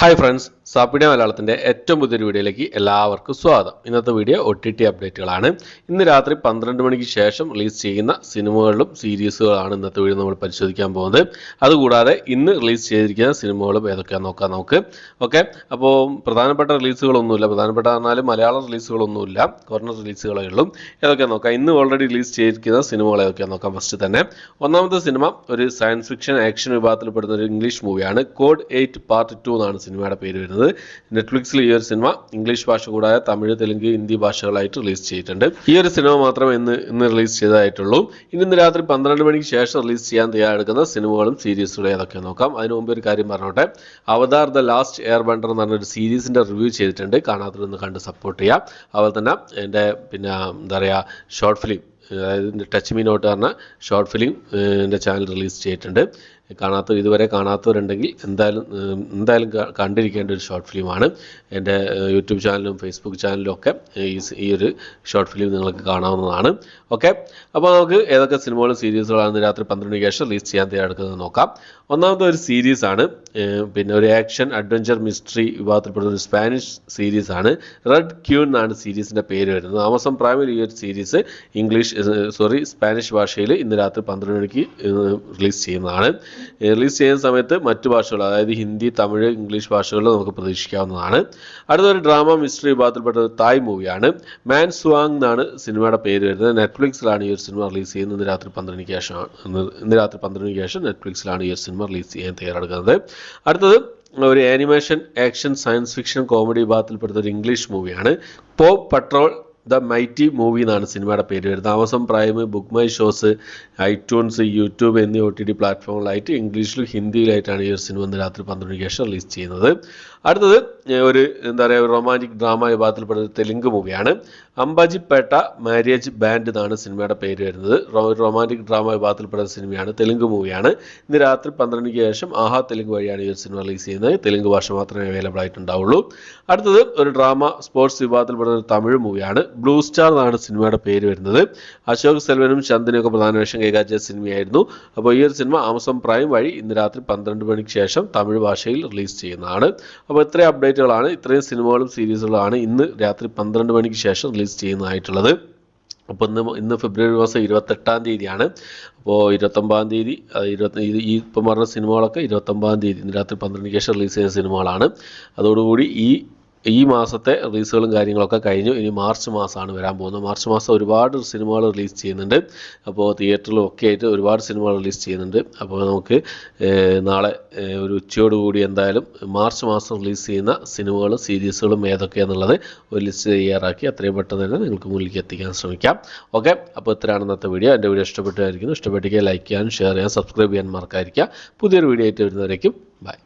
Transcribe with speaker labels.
Speaker 1: Hi friends, സാപ്പിഡിയ മലയാളത്തിൻ്റെ ഏറ്റവും പുതിയൊരു വീഡിയോയിലേക്ക് എല്ലാവർക്കും സ്വാഗതം. ഇന്നത്തെ വീഡിയോ OTT അപ്ഡേറ്റുകളാണ്. ഇന്ന് രാത്രി 12 മണിക്ക് ശേഷം റിലീസ് ചെയ്യുന്ന സിനിമകളിലും സീരീസുകളാണ് ഇന്നത്തെ വീഡിയോ നമ്മൾ പരിശോധിക്കാൻ പോകുന്നത്. അതുകൂടാതെ ഇന്ന് റിലീസ് ചെയ്തിരിക്കുന്ന സിനിമകളും ഏതൊക്കെയാണെന്ന് നോക്കാം നമുക്ക്. ഓക്കെ, അപ്പോൾ പ്രധാനപ്പെട്ട റിലീസുകളൊന്നുമില്ല. പ്രധാനപ്പെട്ട പറഞ്ഞാലും മലയാളം റിലീസുകളൊന്നുമില്ല, കോർണർ റിലീസുകളേ ഉള്ളൂ. ഏതൊക്കെയാണെന്ന് നോക്കാം. ഇന്ന് ഓൾറെഡി റിലീസ് ചെയ്തിരിക്കുന്ന സിനിമകൾ ഏതൊക്കെയാണെന്ന് നോക്കാം. ഫസ്റ്റ് തന്നെ ഒന്നാമത്തെ സിനിമ ഒരു സയൻസ് ഫിക്ഷൻ ആക്ഷൻ വിഭാഗത്തിൽപ്പെടുന്ന ഒരു ഇംഗ്ലീഷ് മൂവിയാണ്. കോഡ് 8 പാർട്ട് 2 എന്നാണ് സിനിമയുടെ പേര് വരുന്നത്. നെറ്റ്ഫ്ലിക്സിൽ ഈ ഒരു സിനിമ ഇംഗ്ലീഷ് ഭാഷ കൂടാതെ തമിഴ്, തെലുങ്ക്, ഹിന്ദി ഭാഷകളായിട്ട് റിലീസ് ചെയ്തിട്ടുണ്ട്. ഈ ഒരു സിനിമ മാത്രമേ ഇന്ന് റിലീസ് ചെയ്തതായിട്ടുള്ളൂ. ഇന്ന് രാത്രി 12 മണിക്ക് ശേഷം റിലീസ് ചെയ്യാൻ തയ്യാറെടുക്കുന്ന സിനിമകളും സീരീസുകളും ഏതൊക്കെ നോക്കാം. അതിന് മുമ്പ് ഒരു കാര്യം പറഞ്ഞോട്ടെ. അവതാർ ദ ലാസ്റ്റ് എയർ ബണ്ടർ എന്ന് പറഞ്ഞൊരു സീരീസിന്റെ റിവ്യൂ ചെയ്തിട്ടുണ്ട്. കാണാത്തതൊന്ന് കണ്ട് സപ്പോർട്ട് ചെയ്യാം. അതുപോലെ തന്നെ എൻ്റെ എന്താ പറയുക ഷോർട്ട് ഫിലിം, അതായത് ടച്ച് മീ നോട്ട് പറഞ്ഞ ഷോർട്ട് ഫിലിം എൻ്റെ ചാനൽ റിലീസ് ചെയ്തിട്ടുണ്ട്. ഇതുവരെ കാണാത്തവരുണ്ടെങ്കിൽ എന്തായാലും കണ്ടിരിക്കേണ്ട ഒരു ഷോർട്ട് ഫിലിമാണ്. എൻ്റെ യൂട്യൂബ് ചാനലും ഫേസ്ബുക്ക് ചാനലും ഒക്കെ ഈ ഒരു ഷോർട്ട് ഫിലിം നിങ്ങൾക്ക് കാണാവുന്നതാണ്. ഓക്കെ, അപ്പോൾ നമുക്ക് ഏതൊക്കെ സിനിമകളും സീരീസുകളാണ് രാത്രി 12 മണിക്ക് ശേഷം റിലീസ് ചെയ്യാൻ തയ്യാറെടുക്കുന്നത് നോക്കാം. ഒന്നാമത്തെ ഒരു സീരീസാണ്, പിന്നെ ഒരു ആക്ഷൻ അഡ്വഞ്ചർ മിസ്റ്ററി വിഭാഗത്തിൽപ്പെടുന്ന ഒരു സ്പാനിഷ് സീരീസാണ്. റെഡ് ക്യൂൻ എന്നാണ് സീരീസിൻ്റെ പേര് വരുന്നത്. ആമസോൺ പ്രൈമിൽ ഈ ഒരു സീരീസ് സ്പാനിഷ് ഭാഷയിൽ ഇന്ന് രാത്രി 12 മണിക്ക് റിലീസ് ചെയ്യുന്നതാണ്. റിലീസ് ചെയ്യുന്ന സമയത്ത് മറ്റു ഭാഷകൾ, അതായത് ഹിന്ദി, തമിഴ്, ഇംഗ്ലീഷ് ഭാഷകളിൽ നമുക്ക് പ്രതീക്ഷിക്കാവുന്നതാണ്. അടുത്തൊരു ഡ്രാമ മിസ്റ്ററി വിഭാഗത്തിൽപ്പെട്ട ഒരു തായ് മൂവിയാണ്. മാൻ സുവാങ് എന്നാണ് സിനിമയുടെ പേര് വരുന്നത്. നെറ്റ്ഫ്ലിക്സിലാണ് ഈ ഒരു സിനിമ റിലീസ് ചെയ്യുന്നത്. ഇന്ന് രാത്രി 12 മണിക്ക് ശേഷം നെറ്റ്ഫ്ലിക്സിലാണ് ഈ ഒരു സിനിമ റിലീസ് ചെയ്യാൻ തയ്യാറെടുക്കുന്നത്. അടുത്തത് ഒരു animation action science fiction comedy വിഭാഗത്തിൽപ്പെടുന്ന ഒരു ഇംഗ്ലീഷ് മൂവിയാണ്. Paw patrol the mighty movie എന്നാണ് സിനിമയുടെ പേര് വരുന്നത്. Amazon Prime, Book My Shows, iTunes, YouTube എന്നീ OTT പ്ലാറ്റ്ഫോമുകളായിട്ട് ഇംഗ്ലീഷിലും ഹിന്ദിയിലായിട്ടാണ് ഈ ഒരു സിനിമ ഇന്ന് രാത്രി 12 മണിക്ക് ശേഷം റിലീസ് ചെയ്യുന്നത്. അടുത്തത് ഒരു റൊമാൻറ്റിക് ഡ്രാമ വിഭാഗത്തിൽപ്പെടുന്ന തെലുങ്ക് മൂവിയാണ്. അംബാജിപ്പേട്ട മാരേജ് ബാൻഡ് എന്നാണ് സിനിമയുടെ പേര് വരുന്നത്. റൊമാൻറ്റിക് ഡ്രാമ വിഭാഗത്തിൽപ്പെടുന്ന സിനിമയാണ്, തെലുങ്ക് മൂവിയാണ്. ഇന്ന് രാത്രി 12 മണിക്ക് ശേഷം ആഹാ തെലുങ്ക് വഴിയാണ് ഈ ഒരു സിനിമ റിലീസ് ചെയ്യുന്നത്. തെലുങ്ക് ഭാഷ മാത്രമേ അവൈലബിൾ ആയിട്ടുണ്ടാവുള്ളൂ. അടുത്തത് ഒരു ഡ്രാമ സ്പോർട്സ് വിഭാഗത്തിൽപ്പെടുന്ന ഒരു തമിഴ് മൂവിയാണ്. ബ്ലൂ സ്റ്റാർ എന്നാണ് സിനിമയുടെ പേര് വരുന്നത്. അശോക് സെൽവനും ചന്ദനും ഒക്കെ പ്രധാന വേഷം കൈകാര്യം ചെയ്ത സിനിമയായിരുന്നു. അപ്പോൾ ഈ ഒരു സിനിമ ആമസോൺ പ്രൈം വഴി ഇന്ന് രാത്രി 12 മണിക്ക് ശേഷം തമിഴ് ഭാഷയിൽ റിലീസ് ചെയ്യുന്നതാണ്. അപ്പോൾ ഇത്രയും അപ്ഡേറ്റുകളാണ്, ഇത്രയും സിനിമകളും സീരീസുകളാണ് ഇന്ന് രാത്രി 12 മണിക്ക് ശേഷം റിലീസ് ചെയ്യുന്നതായിട്ടുള്ളത്. അപ്പോൾ ഇന്ന് ഫെബ്രുവരി മാസം 28-ാം തീയതിയാണ്. അപ്പോൾ 29-ാം തീയതി ഈ ഇപ്പം പറഞ്ഞ സിനിമകളൊക്കെ 29-ാം തീയതി ഇന്ന് രാത്രി 12 മണിക്ക് ശേഷം റിലീസ് ചെയ്യുന്ന സിനിമകളാണ്. അതോടുകൂടി ഈ മാസത്തെ റിലീസുകളും കാര്യങ്ങളൊക്കെ കഴിഞ്ഞു. ഇനി മാർച്ച് മാസമാണ് വരാൻ പോകുന്നത്. മാർച്ച് മാസം ഒരുപാട് സിനിമകൾ റിലീസ് ചെയ്യുന്നുണ്ട്. അപ്പോൾ തിയേറ്ററിലും ഒക്കെ ആയിട്ട് ഒരുപാട് സിനിമകൾ റിലീസ് ചെയ്യുന്നുണ്ട്. അപ്പോൾ നമുക്ക് നാളെ ഒരു ഉച്ചയോടുകൂടി എന്തായാലും മാർച്ച് മാസം റിലീസ് ചെയ്യുന്ന സിനിമകളും സീരീസുകളും ഏതൊക്കെയാണെന്നുള്ളത് ഒരു ലിസ്റ്റ് തയ്യാറാക്കി അത്രയും പെട്ടെന്ന് തന്നെ നിങ്ങൾക്ക് മുന്നിലേക്ക് എത്തിക്കാൻ ശ്രമിക്കാം. ഓക്കെ, അപ്പോൾ ഇത്രയാണ് ഇന്നത്തെ വീഡിയോ. എൻ്റെ വീഡിയോ ഇഷ്ടപ്പെട്ടായിരിക്കുന്നു. ഇഷ്ടപ്പെട്ടെങ്കിൽ ലൈക്ക് ചെയ്യാനും ഷെയർ ചെയ്യാൻ സബ്സ്ക്രൈബ് ചെയ്യാൻ മറക്കാതിരിക്കുക. പുതിയൊരു വീഡിയോ ആയിട്ട് വരുന്നവരേക്കും ബൈ.